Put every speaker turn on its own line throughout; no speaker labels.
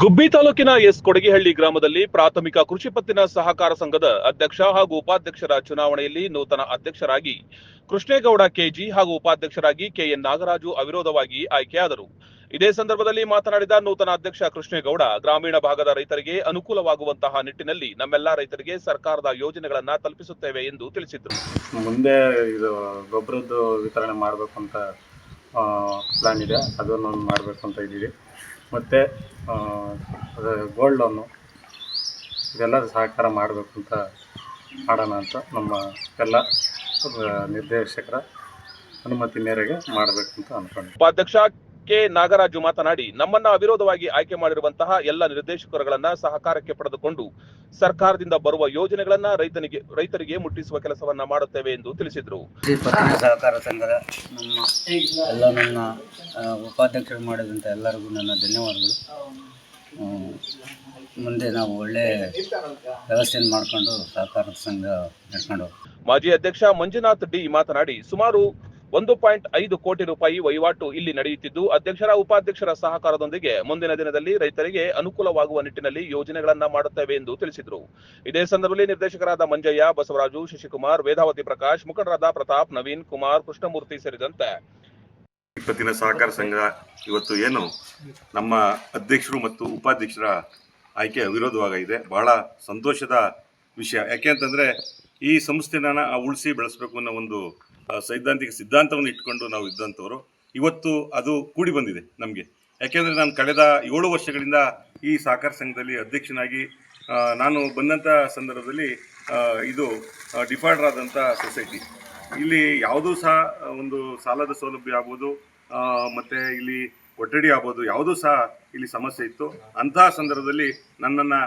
ಗುಬ್ಬಿ ತಾಲೂಕಿನ ಎಸ್ ಕೊಡಗಿಹಳ್ಳಿ ಗ್ರಾಮದಲ್ಲಿ ಪ್ರಾಥಮಿಕ ಕೃಷಿ ಪತ್ತಿನ ಸಹಕಾರ ಸಂಘದ ಅಧ್ಯಕ್ಷ ಹಾಗೂ ಉಪಾಧ್ಯಕ್ಷರ ಚುನಾವಣೆಯಲ್ಲಿ ನೂತನ ಅಧ್ಯಕ್ಷರಾಗಿ ಕೃಷ್ಣೇಗೌಡ ಕೆಜಿ ಹಾಗೂ ಉಪಾಧ್ಯಕ್ಷರಾಗಿ ಕೆಎನ್ ನಾಗರಾಜು ಅವಿರೋಧವಾಗಿ ಆಯ್ಕೆಯಾದರು. ಇದೇ ಸಂದರ್ಭದಲ್ಲಿ ಮಾತನಾಡಿದ ನೂತನ ಅಧ್ಯಕ್ಷ ಕೃಷ್ಣೇಗೌಡ, ಗ್ರಾಮೀಣ ಭಾಗದ ರೈತರಿಗೆ ಅನುಕೂಲವಾಗುವಂತಹ ನಿಟ್ಟಿನಲ್ಲಿ ನಮ್ಮೆಲ್ಲಾ ರೈತರಿಗೆ ಸರ್ಕಾರದ ಯೋಜನೆಗಳನ್ನ ತಲುಪಿಸುತ್ತೇವೆ ಎಂದು ತಿಳಿಸಿದರು.
ಮುಂದೆ ಇದು ಗೊಬ್ಬರದ್ದು ವಿತರಣೆ ಮಾಡಬೇಕು ಅಂತ ಪ್ಲಾನ್ ಇದೆ, ಅದನ್ನು ಮಾಡಬೇಕು ಅಂತ ಇದ್ದೀವಿ. ಮತ್ತು ಗೋಲ್ಡ್ ಲೋನು ಇದೆಲ್ಲ ಸಹಕಾರ ಮಾಡಬೇಕು ಅಂತ ಮಾಡೋಣ ಅಂತ ನಮ್ಮ ಎಲ್ಲ ನಿರ್ದೇಶಕರ ಅನುಮತಿ ಮೇರೆಗೆ ಮಾಡಬೇಕು ಅಂತ ಅಂದ್ಕೊಂಡಿದ್ದೀವಿ.
ಉಪಾಧ್ಯಕ್ಷ ಕೆ ನಾಗರಾಜು ಮಾತನಾಡಿ, ನಮ್ಮನ್ನ ಅವಿರೋಧವಾಗಿ ಆಯ್ಕೆ ಮಾಡಿರುವಂತಹ ಎಲ್ಲ ನಿರ್ದೇಶಕರುಗಳನ್ನ ಸಹಕಾರಕ್ಕೆ ಪಡೆದುಕೊಂಡು ಸರ್ಕಾರದಿಂದ ಬರುವ ಯೋಜನೆಗಳನ್ನ ರೈತರಿಗೆ ಮುಟ್ಟಿಸುವ ಕೆಲಸವನ್ನ ಮಾಡುತ್ತೇವೆ ಎಂದು ತಿಳಿಸಿದರು.
ಸಹಕಾರ ಸಂಘದ ನನ್ನ ಉಪಾಧ್ಯಕ್ಷರು ಮಾಡಿದಂಥ ಎಲ್ಲರಿಗೂ ನನ್ನ ಧನ್ಯವಾದಗಳು. ಮುಂದೆ ನಾವು ಒಳ್ಳೆ ವ್ಯವಸ್ಥೆಯನ್ನು ಮಾಡಿಕೊಂಡು ಸಹಕಾರ ಸಂಘ ನಡ್ಕೊಂಡು.
ಮಾಜಿ ಅಧ್ಯಕ್ಷ ಮಂಜುನಾಥ್ ಡಿ ಮಾತನಾಡಿ, ಸುಮಾರು 1.5 ಕೋಟಿ ರೂಪಾಯಿ ವಹಿವಾಟು ಇಲ್ಲಿ ನಡೆಯುತ್ತಿದ್ದು, ಅಧ್ಯಕ್ಷರ ಉಪಾಧ್ಯಕ್ಷರ ಸಹಕಾರದೊಂದಿಗೆ ಮುಂದಿನ ದಿನದಲ್ಲಿ ರೈತರಿಗೆ ಅನುಕೂಲವಾಗುವ ನಿಟ್ಟಿನಲ್ಲಿ ಯೋಜನೆಗಳನ್ನ ಮಾಡುತ್ತೇವೆ ಎಂದು ತಿಳಿಸಿದರು. ಇದೇ ಸಂದರ್ಭದಲ್ಲಿ ನಿರ್ದೇಶಕರಾದ ಮಂಜಯ್ಯ, ಬಸವರಾಜು, ಶಶಿಕುಮಾರ್, ವೇದಾವತಿ ಪ್ರಕಾಶ್, ಮುಖಂಡರಾದ ಪ್ರತಾಪ್, ನವೀನ್ ಕುಮಾರ್, ಕೃಷ್ಣಮೂರ್ತಿ ಸೇರಿದಂತೆ
ಇಪ್ಪತ್ತಿನ ಸಹಕಾರ ಸಂಘ ಇವತ್ತು ಏನು ನಮ್ಮ ಅಧ್ಯಕ್ಷರು ಮತ್ತು ಉಪಾಧ್ಯಕ್ಷರ ಆಯ್ಕೆ ಅವಿರೋಧವಾಗಿದೆ. ಬಹಳ ಸಂತೋಷದ ವಿಷಯ. ಯಾಕೆ ಅಂತಂದರೆ ಈ ಸಂಸ್ಥೆನ ಉಳಿಸಿ ಬೆಳೆಸಬೇಕು ಅನ್ನೋ ಒಂದು ಸೈದ್ಧಾಂತಿಕ ಸಿದ್ಧಾಂತವನ್ನು ಇಟ್ಕೊಂಡು ನಾವು ಇದ್ದಂಥವರು. ಇವತ್ತು ಅದು ಕೂಡಿ ಬಂದಿದೆ ನಮಗೆ. ಯಾಕೆಂದರೆ ನಾನು ಕಳೆದ 7 ವರ್ಷಗಳಿಂದ ಈ ಸಹಕಾರ ಸಂಘದಲ್ಲಿ ಅಧ್ಯಕ್ಷನಾಗಿ ನಾನು ಬಂದಂಥ ಸಂದರ್ಭದಲ್ಲಿ ಇದು ಡಿಫಾಲ್ಟರ್ ಆದಂಥ ಸೊಸೈಟಿ. ಇಲ್ಲಿ ಯಾವುದೂ ಸಹ ಒಂದು ಸಾಲದ ಸೌಲಭ್ಯ ಆಗ್ಬೋದು, ಮತ್ತು ಇಲ್ಲಿ ಒಟ್ಟಡಿ ಆಗ್ಬೋದು, ಯಾವುದೂ ಸಹ ಇಲ್ಲಿ ಸಮಸ್ಯೆ ಇತ್ತು. ಅಂತಹ ಸಂದರ್ಭದಲ್ಲಿ ನನ್ನನ್ನು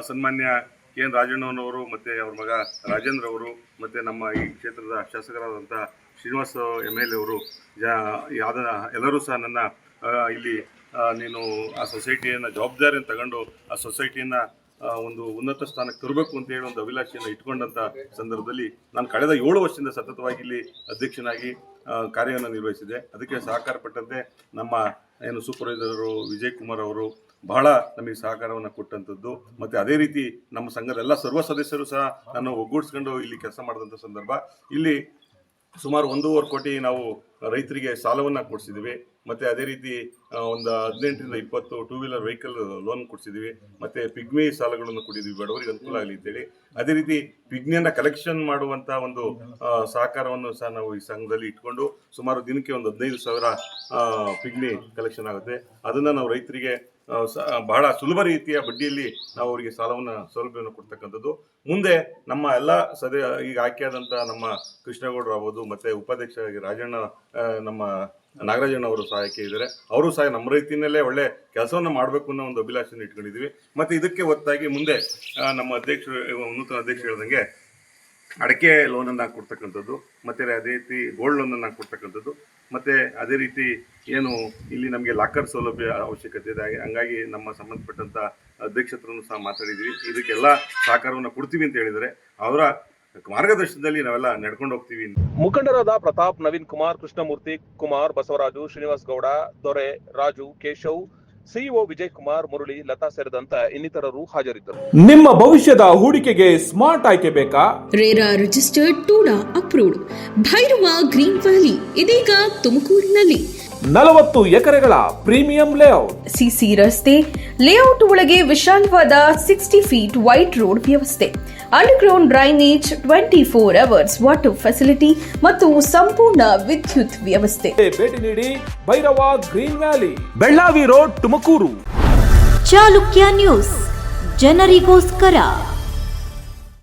ಸನ್ಮಾನ್ಯ ಕೆ ಎನ್ ರಾಜಣ್ಣನವರು ಮತ್ತು ಅವ್ರ ಮಗ ರಾಜೇಂದ್ರ ಅವರು ಮತ್ತು ನಮ್ಮ ಈ ಕ್ಷೇತ್ರದ ಶಾಸಕರಾದಂಥ ಶ್ರೀನಿವಾಸ್ MLA ಅವರು ಎಲ್ಲರೂ ಸಹ ನನ್ನ ಇಲ್ಲಿ ನೀನು ಆ ಸೊಸೈಟಿಯನ್ನು ಜವಾಬ್ದಾರಿಯನ್ನು ತಗೊಂಡು ಆ ಸೊಸೈಟಿಯನ್ನು ಒಂದು ಉನ್ನತ ಸ್ಥಾನಕ್ಕೆ ತರಬೇಕು ಅಂತ ಹೇಳಿ ಒಂದು ಅಭಿಲಾಷೆಯನ್ನು ಇಟ್ಕೊಂಡಂಥ ಸಂದರ್ಭದಲ್ಲಿ ನಾನು ಕಳೆದ 7 ವರ್ಷದಿಂದ ಸತತವಾಗಿ ಇಲ್ಲಿ ಅಧ್ಯಕ್ಷನಾಗಿ ಕಾರ್ಯವನ್ನು ನಿರ್ವಹಿಸಿದೆ. ಅದಕ್ಕೆ ಸಹಕಾರ ಪಟ್ಟಂತೆ ನಮ್ಮ ಏನು ಸೂಪರ್ವೈಸರು ವಿಜಯ್ ಕುಮಾರ್ ಅವರು ಬಹಳ ನಮಗೆ ಸಹಕಾರವನ್ನು ಕೊಟ್ಟಂಥದ್ದು. ಮತ್ತು ಅದೇ ರೀತಿ ನಮ್ಮ ಸಂಘದ ಎಲ್ಲ ಸರ್ವ ಸದಸ್ಯರು ಸಹ ನಾನು ಒಗ್ಗೂಡಿಸ್ಕೊಂಡು ಇಲ್ಲಿ ಕೆಲಸ ಮಾಡಿದಂಥ ಸಂದರ್ಭ. ಇಲ್ಲಿ ಸುಮಾರು 1.5 ಕೋಟಿ ನಾವು ರೈತರಿಗೆ ಸಾಲವನ್ನು ಕೊಡಿಸಿದ್ದೀವಿ. ಮತ್ತು ಅದೇ ರೀತಿ ಒಂದು 18ರಿಂದ 20 ಟೂ ವೀಲರ್ ವೆಹಿಕಲ್ ಲೋನ್ ಕೊಡಿಸಿದ್ದೀವಿ. ಮತ್ತು ಪಿಗ್ಮಿ ಸಾಲಗಳನ್ನು ಕೊಟ್ಟಿದ್ದೀವಿ ಬಡವರಿಗೆ ಅನುಕೂಲ ಆಗಲಿ ಅಂತೇಳಿ. ಅದೇ ರೀತಿ ಪಿಗ್ಮಿಯನ್ನು ಕಲೆಕ್ಷನ್ ಮಾಡುವಂಥ ಒಂದು ಸಹಕಾರವನ್ನು ಸಹ ನಾವು ಈ ಸಂಘದಲ್ಲಿ ಇಟ್ಕೊಂಡು ಸುಮಾರು ದಿನಕ್ಕೆ ಒಂದು 15,000 ಪಿಗ್ಮಿ ಕಲೆಕ್ಷನ್ ಆಗುತ್ತೆ. ಅದನ್ನು ನಾವು ರೈತರಿಗೆ ಬಹಳ ಸುಲಭ ರೀತಿಯ ಬಡ್ಡಿಯಲ್ಲಿ ನಾವು ಅವರಿಗೆ ಸೌಲಭ್ಯವನ್ನು ಕೊಡ್ತಕ್ಕಂಥದ್ದು. ಮುಂದೆ ನಮ್ಮ ಎಲ್ಲ ಈಗ ಆಯ್ಕೆಯಾದಂಥ ನಮ್ಮ ಕೃಷ್ಣೇಗೌಡರು ಆಗ್ಬೋದು, ಮತ್ತು ಉಪಾಧ್ಯಕ್ಷರಾಗಿ ನಮ್ಮ ನಾಗರಾಜಣ್ಣ ಅವರು ಸಹಾಯಕ್ಕೆ ಇದ್ದಾರೆ. ಅವರು ಸಹ ನಮ್ಮ ರೈತಿನಲ್ಲೇ ಒಳ್ಳೆ ಕೆಲಸವನ್ನು ಮಾಡಬೇಕು ಅನ್ನೋ ಒಂದು ಅಭಿಲಾಷೆಯನ್ನು ಇಟ್ಕೊಂಡಿದ್ದೀವಿ. ಮತ್ತು ಇದಕ್ಕೆ ಒತ್ತಾಗಿ ಮುಂದೆ ನಮ್ಮ ನೂತನ ಅಧ್ಯಕ್ಷರು ಹೇಳ್ದಂಗೆ ಅಡಿಕೆ ಲೋನನ್ನು ಕೊಡ್ತಕ್ಕಂಥದ್ದು, ಮತ್ತು ಅದೇ ರೀತಿ ಗೋಲ್ಡ್ ಲೋನನ್ನು ಕೊಡ್ತಕ್ಕಂಥದ್ದು, ಮತ್ತು ಅದೇ ರೀತಿ ಏನು ಇಲ್ಲಿ ನಮಗೆ ಲಾಕರ್ ಸೌಲಭ್ಯ ಅವಶ್ಯಕತೆ ಇದೆ. ಹಂಗಾಗಿ ನಮ್ಮ ಸಂಬಂಧಪಟ್ಟಂಥ ಅಧ್ಯಕ್ಷತ್ರನ್ನು ಸಹ ಮಾತಾಡಿದ್ದೀವಿ. ಇದಕ್ಕೆಲ್ಲ ಸಹಕಾರವನ್ನು ಕೊಡ್ತೀವಿ ಅಂತ ಹೇಳಿದರೆ ಅವರ ಮಾರ್ಗದರ್ಶನದಲ್ಲಿ ನಾವೆಲ್ಲ ನಡ್ಕೊಂಡು ಹೋಗ್ತೀವಿ.
ಮುಖಂಡರಾದ ಪ್ರತಾಪ್, ನವೀನ್ ಕುಮಾರ್, ಕೃಷ್ಣಮೂರ್ತಿ ಕುಮಾರ್, ಬಸವರಾಜು, ಶ್ರೀನಿವಾಸ್ ಗೌಡ, ದೊರೆ, ರಾಜು, ಕೇಶವ್, ಸಿಇಒ ವಿಜಯ್ ಕುಮಾರ್, ಮುರಳಿ, ಲತಾ ಸೇರಿದಂತೆ ಇನ್ನಿತರರು ಹಾಜರಿದ್ದರು.
ನಿಮ್ಮ ಭವಿಷ್ಯದ ಹೂಡಿಕೆಗೆ ಸ್ಮಾರ್ಟ್ ಆಯ್ಕೆ ಬೇಕಾ?
RERA registered, TUDA approved, Bhairava Green Valley ಇದೀಗ ತುಮಕೂರಿನಲ್ಲಿ
40 ಎಕರೆಗಳ ಪ್ರೀಮಿಯಂ ಲೇಔಟ್,
ಸಿಸಿ ರಸ್ತೆ, ಲೇಔಟ್ ಒಳಗೆ ವಿಶಾಲವಾದ 60 ಫೀಟ್ ವೈಡ್ ರೋಡ್ ವ್ಯವಸ್ಥೆ, underground drainage, 24 hours water facility ಮತ್ತು ಸಂಪೂರ್ಣ ವಿದ್ಯುತ್ ವ್ಯವಸ್ಥೆ.
ಭೇಟಿ ನೀಡಿ Bhairava Green Valley, Bellavi road, Tumakuru.
Chalukya news, ಜನರಿಗೋಸ್ಕರ.